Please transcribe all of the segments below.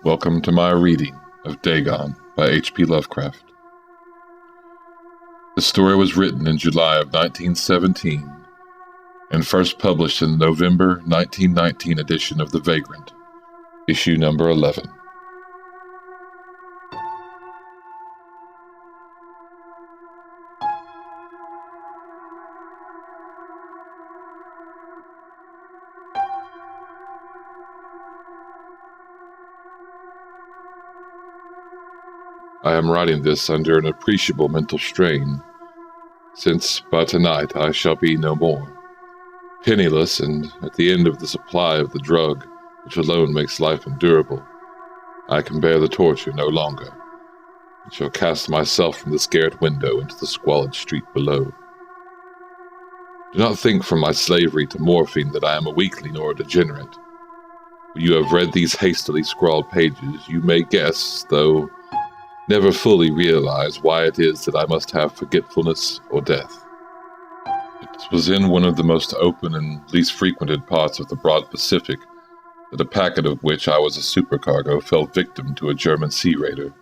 Welcome to my reading of Dagon by H.P. Lovecraft. The story was written in July of 1917 and first published in the November 1919 edition of The Vagrant, issue number 11. I am writing this under an appreciable mental strain, since by tonight I shall be no more. Penniless and at the end of the supply of the drug which alone makes life endurable, I can bear the torture no longer, and shall cast myself from this garret window into the squalid street below. Do not think from my slavery to morphine that I am a weakling or a degenerate. When you have read these hastily scrawled pages, you may guess, though never fully realize, why it is that I must have forgetfulness or death. It was in one of the most open and least frequented parts of the broad Pacific that a packet of which I was a supercargo fell victim to a German sea raider.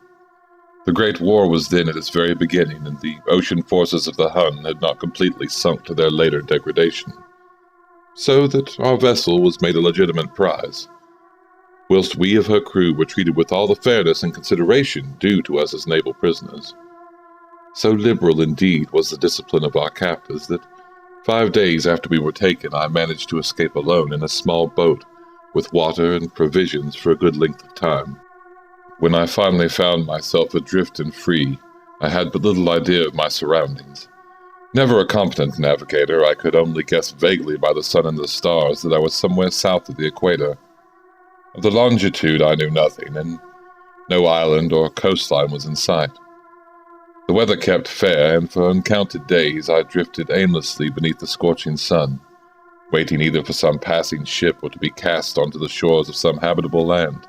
The Great War was then at its very beginning, and the ocean forces of the Hun had not completely sunk to their later degradation, so that our vessel was made a legitimate prize, whilst we of her crew were treated with all the fairness and consideration due to us as naval prisoners. So liberal indeed was the discipline of our captors that 5 days after we were taken I managed to escape alone in a small boat with water and provisions for a good length of time. When I finally found myself adrift and free, I had but little idea of my surroundings. Never a competent navigator, I could only guess vaguely by the sun and the stars that I was somewhere south of the equator. Of the longitude I knew nothing, and no island or coastline was in sight. The weather kept fair, and for uncounted days I drifted aimlessly beneath the scorching sun, waiting either for some passing ship or to be cast onto the shores of some habitable land.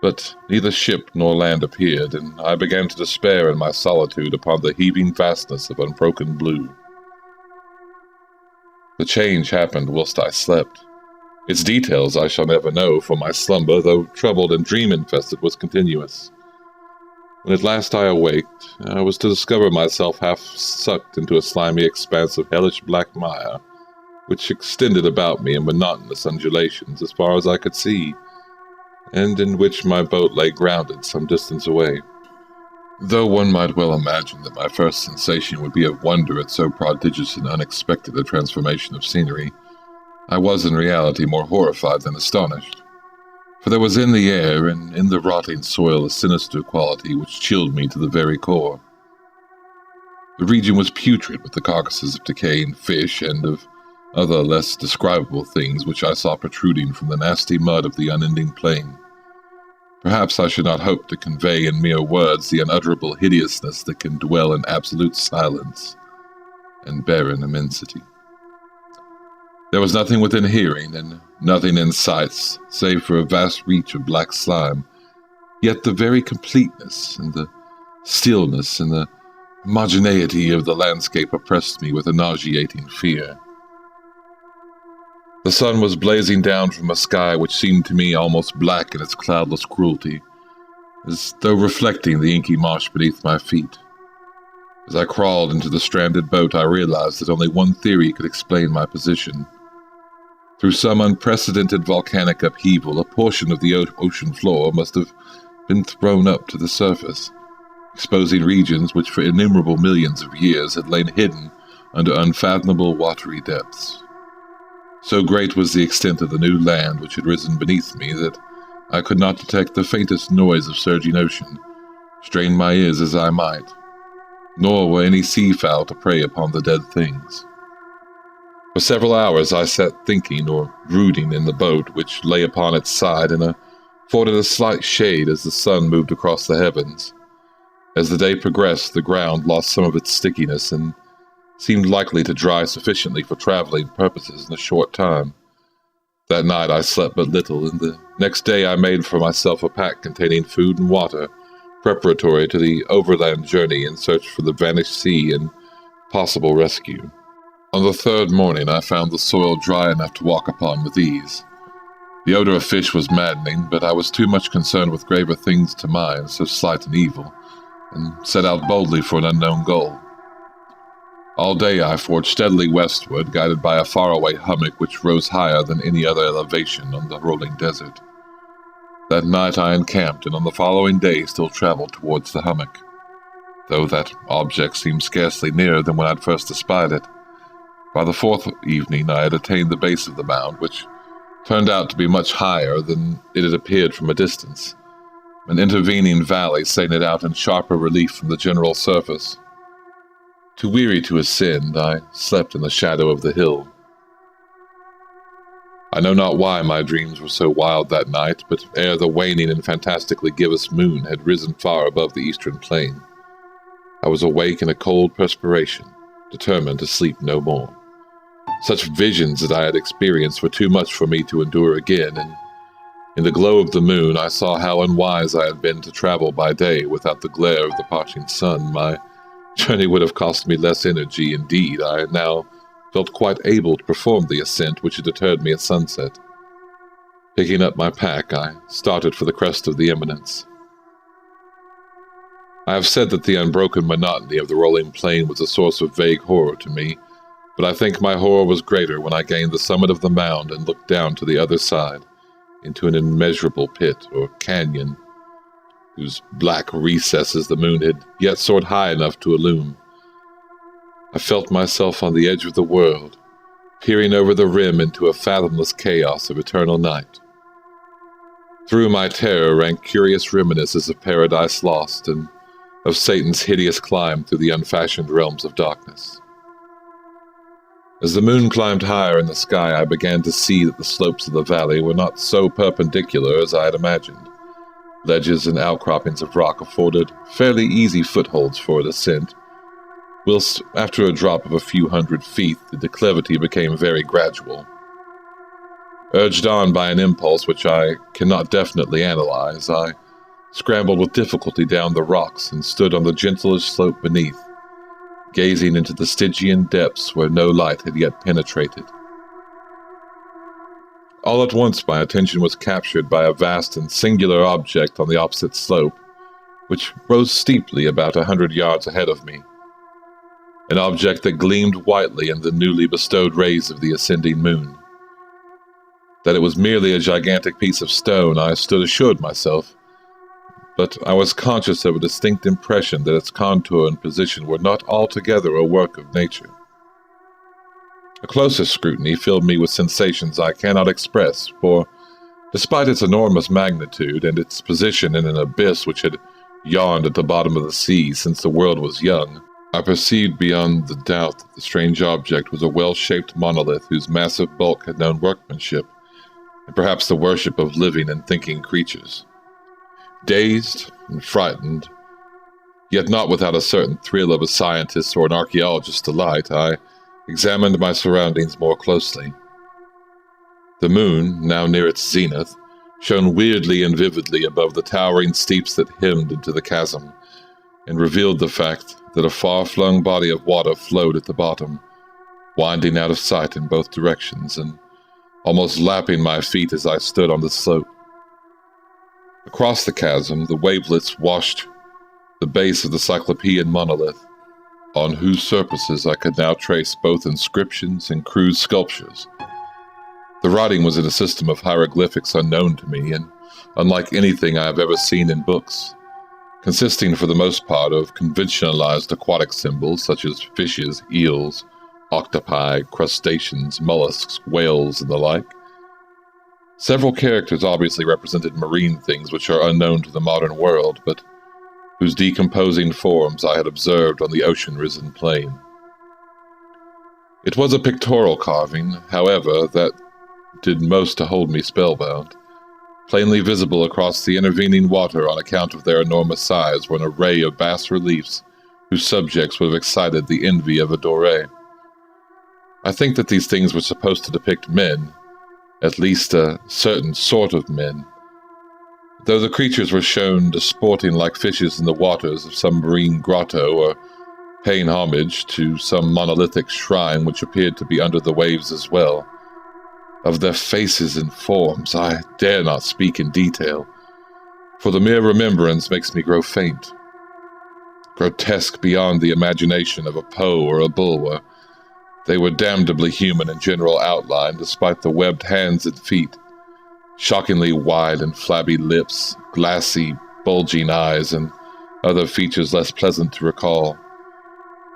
But neither ship nor land appeared, and I began to despair in my solitude upon the heaving vastness of unbroken blue. The change happened whilst I slept. Its details I shall never know, for my slumber, though troubled and dream-infested, was continuous. When at last I awaked, I was to discover myself half sucked into a slimy expanse of hellish black mire, which extended about me in monotonous undulations as far as I could see, and in which my boat lay grounded some distance away. Though one might well imagine that my first sensation would be of wonder at so prodigious and unexpected a transformation of scenery, I was in reality more horrified than astonished, for there was in the air and in the rotting soil a sinister quality which chilled me to the very core. The region was putrid with the carcasses of decaying fish and of other less describable things which I saw protruding from the nasty mud of the unending plain. Perhaps I should not hope to convey in mere words the unutterable hideousness that can dwell in absolute silence and barren immensity. There was nothing within hearing, and nothing in sight, save for a vast reach of black slime, yet the very completeness, and the stillness, and the homogeneity of the landscape oppressed me with a nauseating fear. The sun was blazing down from a sky which seemed to me almost black in its cloudless cruelty, as though reflecting the inky marsh beneath my feet. As I crawled into the stranded boat, I realized that only one theory could explain my position. Through some unprecedented volcanic upheaval, a portion of the ocean floor must have been thrown up to the surface, exposing regions which for innumerable millions of years had lain hidden under unfathomable watery depths. So great was the extent of the new land which had risen beneath me that I could not detect the faintest noise of surging ocean, strain my ears as I might, nor were any seafowl to prey upon the dead things. For several hours I sat thinking or brooding in the boat, which lay upon its side and afforded a slight shade as the sun moved across the heavens. As the day progressed, the ground lost some of its stickiness and seemed likely to dry sufficiently for traveling purposes in a short time. That night I slept but little, and the next day I made for myself a pack containing food and water, preparatory to the overland journey in search for the vanished sea and possible rescue. On the third morning I found the soil dry enough to walk upon with ease. The odor of fish was maddening, but I was too much concerned with graver things to mind so slight and evil, and set out boldly for an unknown goal. All day I forged steadily westward, guided by a faraway hummock which rose higher than any other elevation on the rolling desert. That night I encamped, and on the following day still traveled towards the hummock, though that object seemed scarcely nearer than when I'd first espied it. By the fourth evening I had attained the base of the mound, which turned out to be much higher than it had appeared from a distance. An intervening valley setting it out in sharper relief from the general surface. Too weary to ascend, I slept in the shadow of the hill. I know not why my dreams were so wild that night, but ere the waning and fantastically gibbous moon had risen far above the eastern plain, I was awake in a cold perspiration, determined to sleep no more. Such visions that I had experienced were too much for me to endure again, and in the glow of the moon I saw how unwise I had been to travel by day without the glare of the parching sun. My journey would have cost me less energy. Indeed, I now felt quite able to perform the ascent which had deterred me at sunset. Picking up my pack, I started for the crest of the eminence. I have said that the unbroken monotony of the rolling plain was a source of vague horror to me, but I think my horror was greater when I gained the summit of the mound and looked down to the other side, into an immeasurable pit or canyon, whose black recesses the moon had yet soared high enough to illume. I felt myself on the edge of the world, peering over the rim into a fathomless chaos of eternal night. Through my terror rang curious reminiscences of Paradise Lost and of Satan's hideous climb through the unfashioned realms of darkness. As the moon climbed higher in the sky, I began to see that the slopes of the valley were not so perpendicular as I had imagined. Ledges and outcroppings of rock afforded fairly easy footholds for a descent, whilst after a drop of a few hundred feet, the declivity became very gradual. Urged on by an impulse which I cannot definitely analyze, I scrambled with difficulty down the rocks and stood on the gentlest slope beneath, gazing into the Stygian depths where no light had yet penetrated. All at once my attention was captured by a vast and singular object on the opposite slope, which rose steeply about 100 yards ahead of me. An object that gleamed whitely in the newly bestowed rays of the ascending moon. That it was merely a gigantic piece of stone I stood assured myself, but I was conscious of a distinct impression that its contour and position were not altogether a work of nature. A closer scrutiny filled me with sensations I cannot express, for, despite its enormous magnitude and its position in an abyss which had yawned at the bottom of the sea since the world was young, I perceived beyond the doubt that the strange object was a well-shaped monolith whose massive bulk had known workmanship, and perhaps the worship of living and thinking creatures. Dazed and frightened, yet not without a certain thrill of a scientist's or an archaeologist's delight, I examined my surroundings more closely. The moon, now near its zenith, shone weirdly and vividly above the towering steeps that hemmed into the chasm, and revealed the fact that a far-flung body of water flowed at the bottom, winding out of sight in both directions, and almost lapping my feet as I stood on the slope. Across the chasm, the wavelets washed the base of the Cyclopean monolith, on whose surfaces I could now trace both inscriptions and crude sculptures. The writing was in a system of hieroglyphics unknown to me, and unlike anything I have ever seen in books, consisting for the most part of conventionalized aquatic symbols such as fishes, eels, octopi, crustaceans, mollusks, whales, and the like. Several characters obviously represented marine things which are unknown to the modern world, but whose decomposing forms I had observed on the ocean-risen plain. It was a pictorial carving, however, that did most to hold me spellbound. Plainly visible across the intervening water on account of their enormous size were an array of bas-reliefs whose subjects would have excited the envy of a Doré. I think that these things were supposed to depict men, at least a certain sort of men, though the creatures were shown disporting like fishes in the waters of some marine grotto or paying homage to some monolithic shrine which appeared to be under the waves as well. Of their faces and forms I dare not speak in detail, for the mere remembrance makes me grow faint. Grotesque beyond the imagination of a Poe or a Bulwer, they were damnably human in general outline, despite the webbed hands and feet, shockingly wide and flabby lips, glassy, bulging eyes, and other features less pleasant to recall.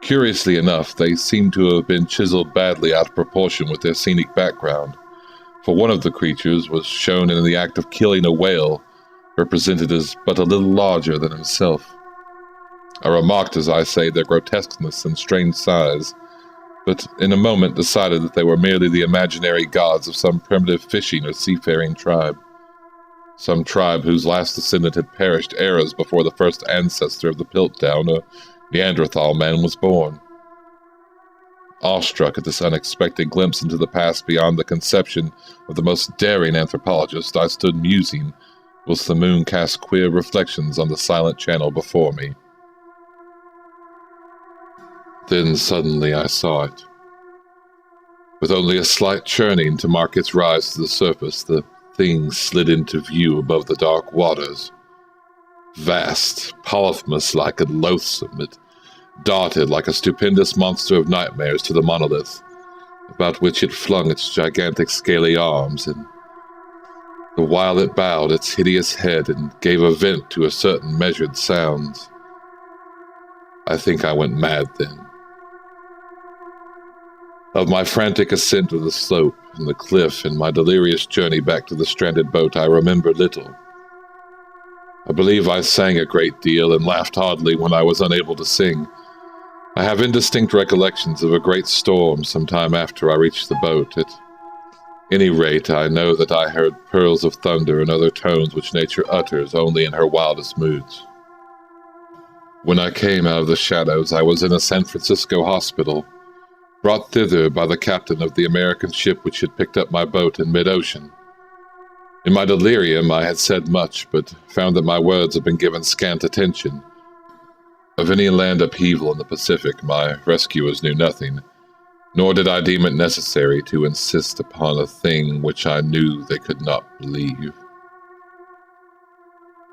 Curiously enough, they seemed to have been chiseled badly out of proportion with their scenic background, for one of the creatures was shown in the act of killing a whale, represented as but a little larger than himself. I remarked, as I say, their grotesqueness and strange size, but in a moment decided that they were merely the imaginary gods of some primitive fishing or seafaring tribe, some tribe whose last descendant had perished eras before the first ancestor of the Piltdown or Neanderthal man was born. Awestruck at this unexpected glimpse into the past beyond the conception of the most daring anthropologist, I stood musing, whilst the moon cast queer reflections on the silent channel before me. Then suddenly I saw it. With only a slight churning to mark its rise to the surface, the thing slid into view above the dark waters. Vast, polyphemus-like and loathsome, it darted like a stupendous monster of nightmares to the monolith, about which it flung its gigantic scaly arms, and the while it bowed its hideous head and gave a vent to a certain measured sounds. I think I went mad then. Of my frantic ascent of the slope and the cliff and my delirious journey back to the stranded boat, I remember little. I believe I sang a great deal and laughed oddly when I was unable to sing. I have indistinct recollections of a great storm some time after I reached the boat. At any rate, I know that I heard peals of thunder and other tones which nature utters only in her wildest moods. When I came out of the shadows, I was in a San Francisco hospital, brought thither by the captain of the American ship which had picked up my boat in mid-ocean. In my delirium I had said much, but found that my words had been given scant attention. Of any land upheaval in the Pacific, my rescuers knew nothing, nor did I deem it necessary to insist upon a thing which I knew they could not believe.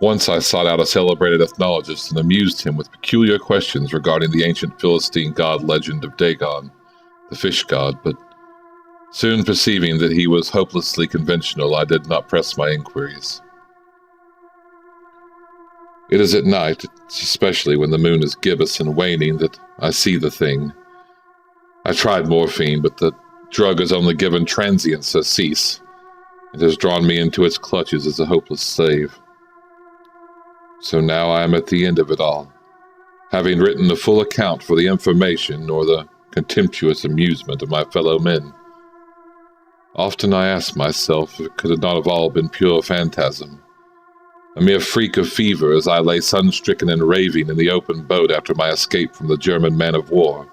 Once I sought out a celebrated ethnologist and amused him with peculiar questions regarding the ancient Philistine god legend of Dagon, the fish god, but soon perceiving that he was hopelessly conventional, I did not press my inquiries. It is at night, especially when the moon is gibbous and waning, that I see the thing. I tried morphine, but the drug has only given transient surcease. It has drawn me into its clutches as a hopeless slave. So now I am at the end of it all, having written the full account for the information or the contemptuous amusement of my fellow men. Often I ask myself, could it not have all been pure phantasm, a mere freak of fever as I lay sun-stricken and raving in the open boat after my escape from the German man-of-war?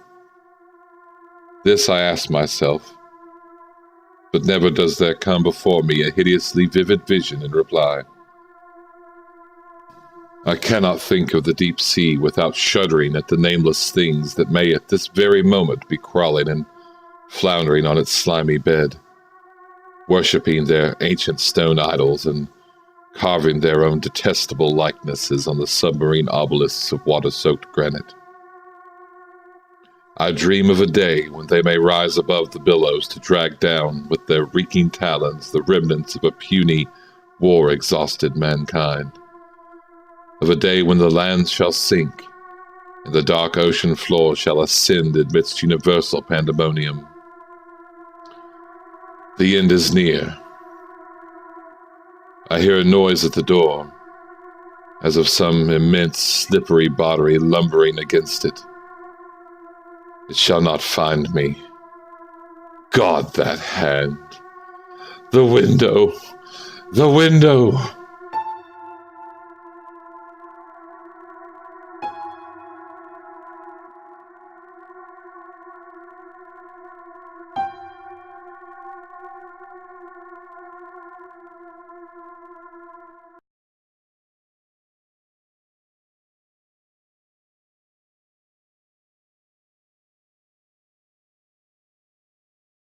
This I ask myself, but never does there come before me a hideously vivid vision in reply. I cannot think of the deep sea without shuddering at the nameless things that may at this very moment be crawling and floundering on its slimy bed, worshipping their ancient stone idols and carving their own detestable likenesses on the submarine obelisks of water-soaked granite. I dream of a day when they may rise above the billows to drag down with their reeking talons the remnants of a puny, war-exhausted mankind. Of a day when the lands shall sink, and the dark ocean floor shall ascend amidst universal pandemonium. The end is near. I hear a noise at the door, as of some immense, slippery body lumbering against it. It shall not find me. God, that hand! The window! The window!